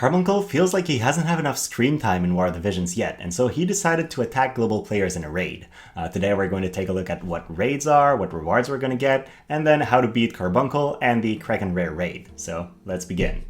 Carbuncle feels like he hasn't had enough screen time in War of the Visions yet, and so he decided to attack global players in a raid. Today we're going to take a look at what raids are, what rewards we're going to get, and then how to beat Carbuncle and the Kraken Rare raid. So let's begin.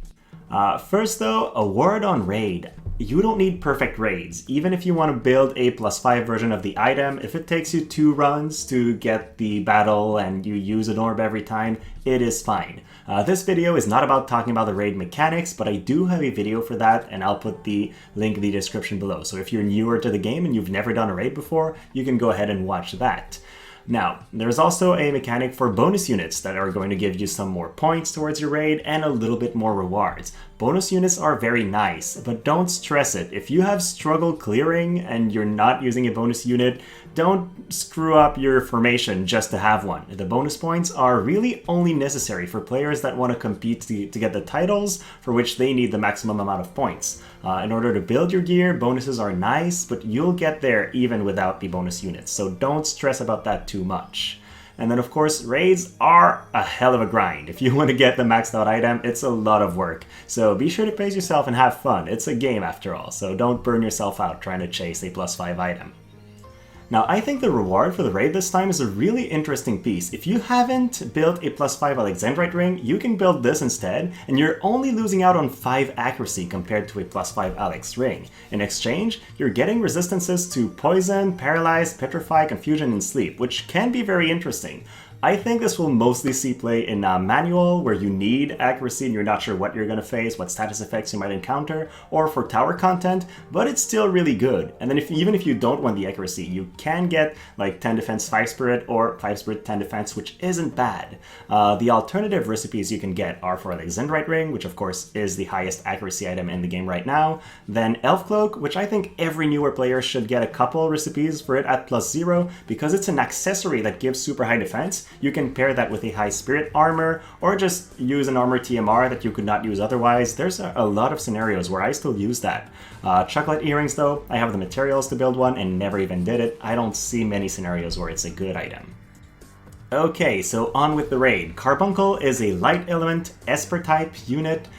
First though, a word on raid. You don't need perfect raids. Even if you want to build a +5 version of the item, if it takes you 2 runs to get the battle and you use an orb every time, it is fine. This video is not about talking about the raid mechanics, but I do have a video for that, and I'll put the link in the description below. So if you're newer to the game and you've never done a raid before, you can go ahead and watch that. Now, there's also a mechanic for bonus units that are going to give you some more points towards your raid and a little bit more rewards. Bonus units are very nice, but don't stress it. If you have struggled clearing and you're not using a bonus unit, don't screw up your formation just to have one. The bonus points are really only necessary for players that want to compete to get the titles, for which they need the maximum amount of points. In order to build your gear, bonuses are nice, but you'll get there even without the bonus units, so don't stress about that too much. And then of course, raids are a hell of a grind. If you want to get the maxed out item, it's a lot of work. So be sure to pace yourself and have fun. It's a game after all, so don't burn yourself out trying to chase a +5 item. Now, I think the reward for the raid this time is a really interesting piece. If you haven't built a +5 Alexandrite ring, you can build this instead, and you're only losing out on 5 accuracy compared to a +5 Alex ring. In exchange, you're getting resistances to poison, paralyze, petrify, confusion, and sleep, which can be very interesting. I think this will mostly see play in manual, where you need accuracy and you're not sure what you're going to face, what status effects you might encounter, or for tower content, but it's still really good. And then even if you don't want the accuracy, you can get like 10 defense 5 spirit or 5 spirit 10 defense, which isn't bad. The alternative recipes you can get are for Alexandrite ring, which of course is the highest accuracy item in the game right now, then Elf Cloak, which I think every newer player should get a couple recipes for it at +0, because it's an accessory that gives super high defense. You can pair that with a high spirit armor, or just use an armor TMR that you could not use otherwise. There's a lot of scenarios where I still use that. Chocolate earrings though, I have the materials to build one and never even did it. I don't see many scenarios where it's a good item. Okay, so on with the raid. Carbuncle is a light element, Esper type unit.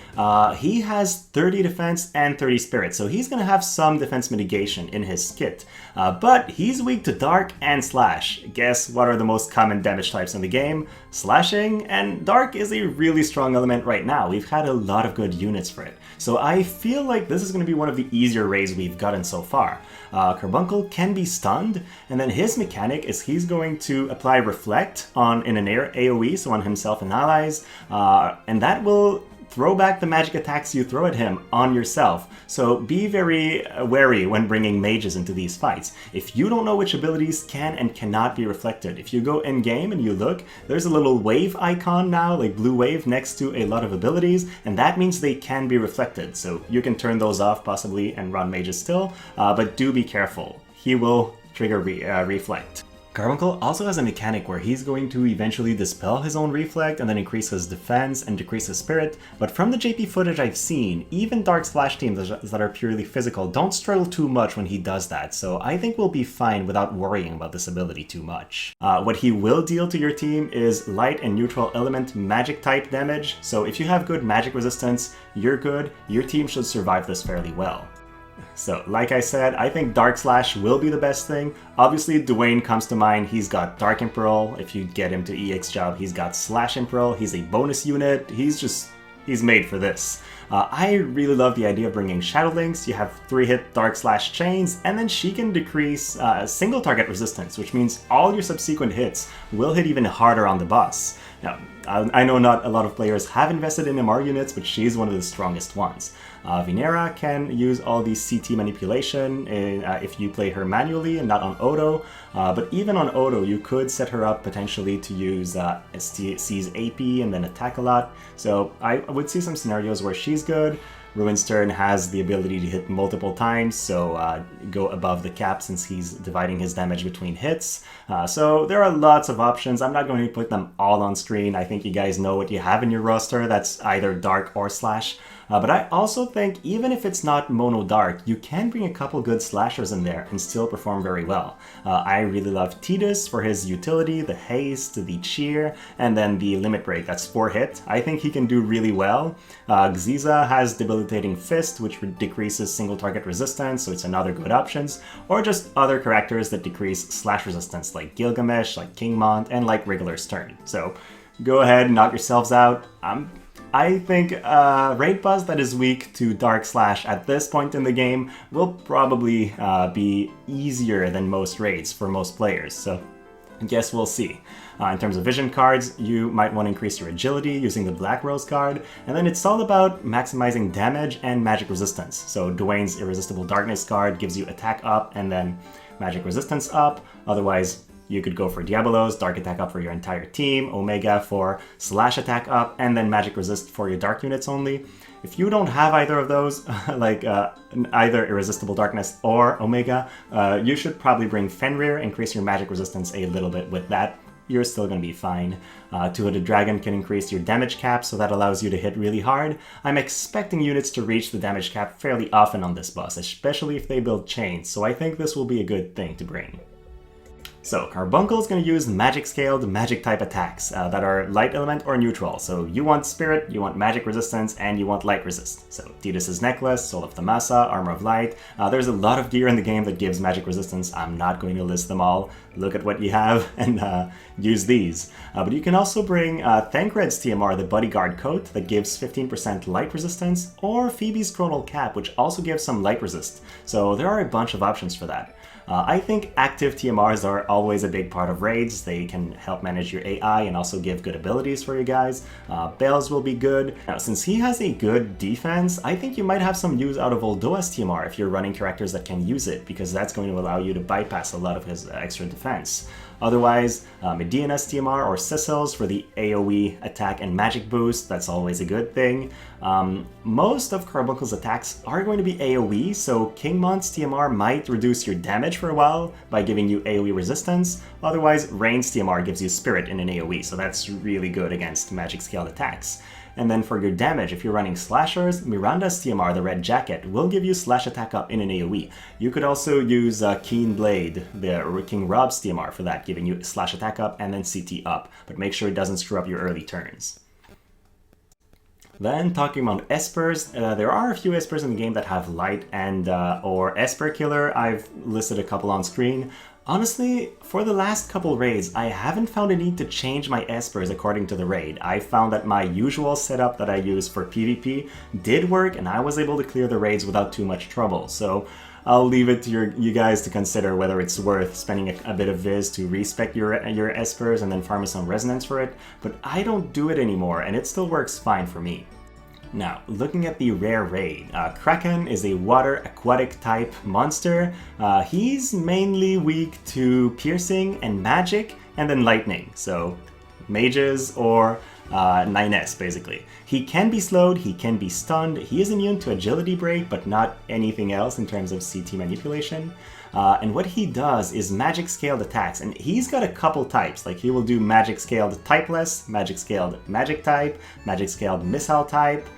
He has 30 defense and 30 spirit, so he's gonna have some defense mitigation in his kit. But he's weak to dark and slash. Guess what are the most common damage types in the game? Slashing, and dark is a really strong element right now. We've had a lot of good units for it. So I feel like this is gonna be one of the easier raids we've gotten so far. Carbuncle can be stunned, and then his mechanic is he's going to apply Reflect in an AoE, so on himself and allies, and that will throw back the magic attacks you throw at him on yourself. So be very wary when bringing mages into these fights. If you don't know which abilities can and cannot be reflected, if you go in-game and you look, there's a little wave icon now, like blue wave, next to a lot of abilities, and that means they can be reflected. So you can turn those off possibly and run mages still, but do be careful. He will trigger reflect. Carbuncle also has a mechanic where he's going to eventually dispel his own reflect and then increase his defense and decrease his spirit, but from the JP footage I've seen, even Dark Slash teams that are purely physical don't struggle too much when he does that, so I think we'll be fine without worrying about this ability too much. What he will deal to your team is light and neutral element magic type damage, so if you have good magic resistance, you're good, your team should survive this fairly well. So, like I said, I think Dark Slash will be the best thing. Obviously, Dwayne comes to mind. He's got Dark Imperil. If you get him to EX job, he's got Slash Imperil. He's a bonus unit. He's made for this. I really love the idea of bringing Shadow Links. You have 3-hit Dark Slash chains, and then she can decrease single target resistance, which means all your subsequent hits will hit even harder on the boss. Now, I know not a lot of players have invested in MR units, but she's one of the strongest ones. Venera can use all the CT manipulation if you play her manually and not on auto, but even on auto you could set her up potentially to use C's AP and then attack a lot, so I would see some scenarios where she's good. Ruinstern has the ability to hit multiple times, so go above the cap since he's dividing his damage between hits. So there are lots of options. I'm not going to put them all on screen. I think you guys know what you have in your roster that's either dark or slash. But I also think even if it's not mono dark, you can bring a couple good slashers in there and still perform very well. I really love Tidus for his utility, the haste, the cheer, and then the limit break, that's 4 hit. I think he can do really well. Xiza has debilitating fist, which decreases single target resistance, so it's another good option. Or just other characters that decrease slash resistance, like Gilgamesh, like Kingmont, and like regular Stern. So go ahead and knock yourselves out. I think raid boss that is weak to dark slash at this point in the game will probably be easier than most raids for most players. So I guess we'll see. In terms of vision cards, you might want to increase your agility using the Black Rose card, and then it's all about maximizing damage and magic resistance. So Dwayne's Irresistible Darkness card gives you attack up and then magic resistance up. Otherwise, you could go for Diabolos, dark attack up for your entire team, Omega for slash attack up, and then magic resist for your dark units only. If you don't have either of those, like either Irresistible Darkness or Omega, you should probably bring Fenrir, increase your magic resistance a little bit with that. You're still going to be fine. Two-Headed Dragon can increase your damage cap, so that allows you to hit really hard. I'm expecting units to reach the damage cap fairly often on this boss, especially if they build chains, so I think this will be a good thing to bring. So Carbuncle is going to use magic-scaled, magic-type attacks that are light element or neutral. So you want spirit, you want magic resistance, and you want light resist. So Tidus' Necklace, Soul of Thamasa, Armor of Light. There's a lot of gear in the game that gives magic resistance. I'm not going to list them all. Look at what you have and use these. But you can also bring Thancred's TMR, the Bodyguard Coat, that gives 15% light resistance, or Phoebe's Chronal Cap, which also gives some light resist. So there are a bunch of options for that. I think active TMRs are always a big part of raids. They can help manage your AI and also give good abilities for you guys. Bales will be good. Now, since he has a good defense, I think you might have some use out of Oldoa's TMR if you're running characters that can use it, because that's going to allow you to bypass a lot of his extra defense. Otherwise, Medina's TMR or Sissel's for the AoE attack and magic boost, that's always a good thing. Most of Carbuncle's attacks are going to be AoE, so Kingmont's TMR might reduce your damage for a while by giving you AoE resistance. Otherwise, Rain's TMR gives you Spirit in an AoE, so that's really good against magic-scaled attacks. And then for your damage, if you're running slashers, Miranda's TMR, the Red Jacket, will give you slash attack up in an AoE. You could also use Keen Blade, the King Rob's TMR for that, giving you slash attack up and then CT up, but make sure it doesn't screw up your early turns. Then talking about Espers, there are a few Espers in the game that have light and or Esper Killer. I've listed a couple on screen. Honestly, for the last couple raids, I haven't found a need to change my Espers according to the raid. I found that my usual setup that I use for PvP did work, and I was able to clear the raids without too much trouble. So I'll leave it to you guys to consider whether it's worth spending a bit of Viz to respec your Espers and then farm some resonance for it, but I don't do it anymore, and it still works fine for me. Now, looking at the rare raid, Kraken is a water aquatic type monster. He's mainly weak to piercing and magic, and then lightning, so mages or 9S basically. He can be slowed, he can be stunned, he is immune to agility break, but not anything else in terms of CT manipulation. And what he does is magic scaled attacks, and he's got a couple types. Like he will do magic scaled typeless, magic scaled magic type, magic scaled missile type.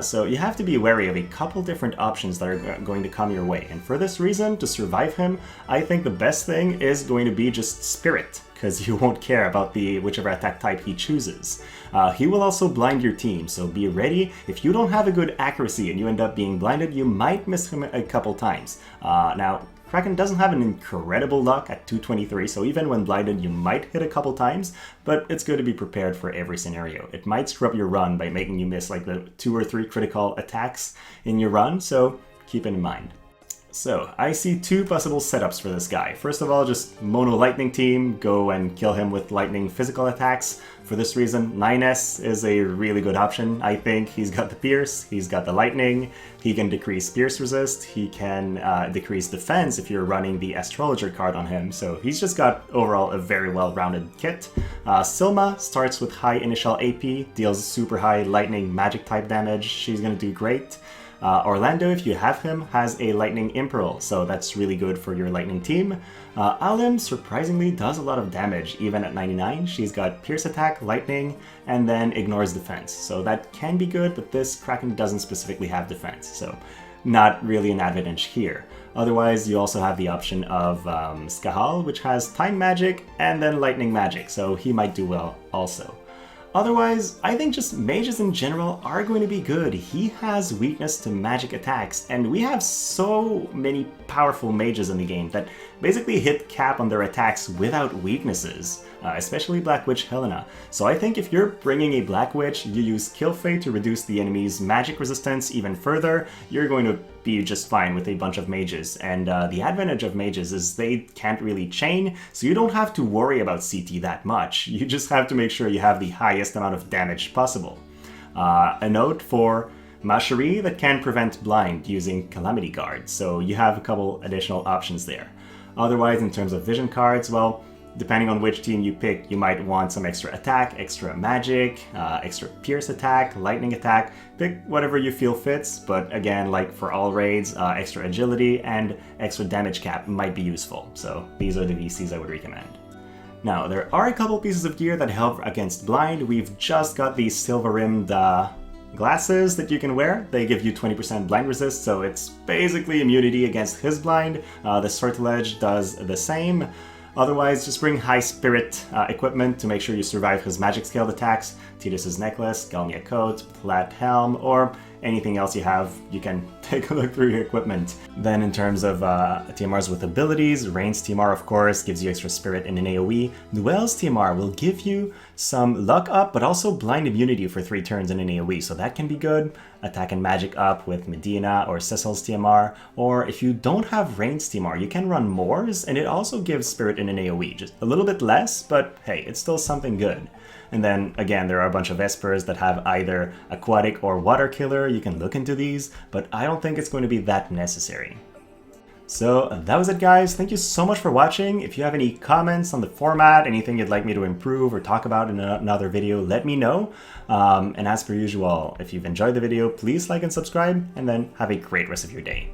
So you have to be wary of a couple different options that are going to come your way. And for this reason, to survive him, I think the best thing is going to be just Spirit, because you won't care about whichever attack type he chooses. He will also blind your team, so be ready. If you don't have a good accuracy and you end up being blinded, you might miss him a couple times. Now, Kraken doesn't have an incredible luck at 223, so even when blinded you might hit a couple times, but it's good to be prepared for every scenario. It might screw up your run by making you miss like the 2 or 3 critical attacks in your run, so keep it in mind. So, I see 2 possible setups for this guy. First of all, just mono lightning team, go and kill him with lightning physical attacks. For this reason, 9S is a really good option. I think he's got the pierce, he's got the lightning, he can decrease pierce resist, he can decrease defense if you're running the astrologer card on him, so he's just got overall a very well-rounded kit. Silma starts with high initial AP, deals super high lightning magic type damage, she's gonna do great. Orlando, if you have him, has a Lightning Imperil, so that's really good for your Lightning team. Alim surprisingly does a lot of damage, even at 99. She's got Pierce Attack, Lightning, and then ignores defense. So that can be good, but this Kraken doesn't specifically have defense, so not really an advantage here. Otherwise, you also have the option of Skahal, which has Time Magic and then Lightning Magic, so he might do well also. Otherwise, I think just mages in general are going to be good. He has weakness to magic attacks, and we have so many powerful mages in the game that basically hit cap on their attacks without weaknesses, especially Black Witch Helena. So I think if you're bringing a Black Witch, you use Kill Fate to reduce the enemy's magic resistance even further, you're going to be just fine with a bunch of mages. And the advantage of mages is they can't really chain, so you don't have to worry about CT that much. You just have to make sure you have the highest amount of damage possible. A note for Mashari that can prevent blind using Calamity Guard, so you have a couple additional options there. Otherwise, in terms of vision cards, well, depending on which team you pick, you might want some extra attack, extra magic, extra pierce attack, lightning attack. Pick whatever you feel fits, but again, like for all raids, extra agility and extra damage cap might be useful. So these are the VCs I would recommend. Now, there are a couple pieces of gear that help against blind. We've just got these silver-rimmed glasses that you can wear. They give you 20% blind resist, so it's basically immunity against his blind. The sortilege does the same. Otherwise, just bring high spirit equipment to make sure you survive his magic scaled attacks. Tidus's necklace, Galmia coat, flat helm, or anything else you have, you can take a look through your equipment. Then in terms of TMRs with abilities, Rain's TMR of course gives you extra spirit in an AoE. Noelle's TMR will give you some luck up, but also blind immunity for 3 turns in an AoE, so that can be good. Attack and magic up with Medina or Cecil's TMR, or if you don't have Rain's TMR, you can run Moore's, and it also gives spirit in an AoE, just a little bit less, but hey, it's still something good. And then, again, there are a bunch of Espers that have either Aquatic or Water Killer. You can look into these, but I don't think it's going to be that necessary. So that was it, guys. Thank you so much for watching. If you have any comments on the format, anything you'd like me to improve or talk about in another video, let me know. And as per usual, if you've enjoyed the video, please like and subscribe, and then have a great rest of your day.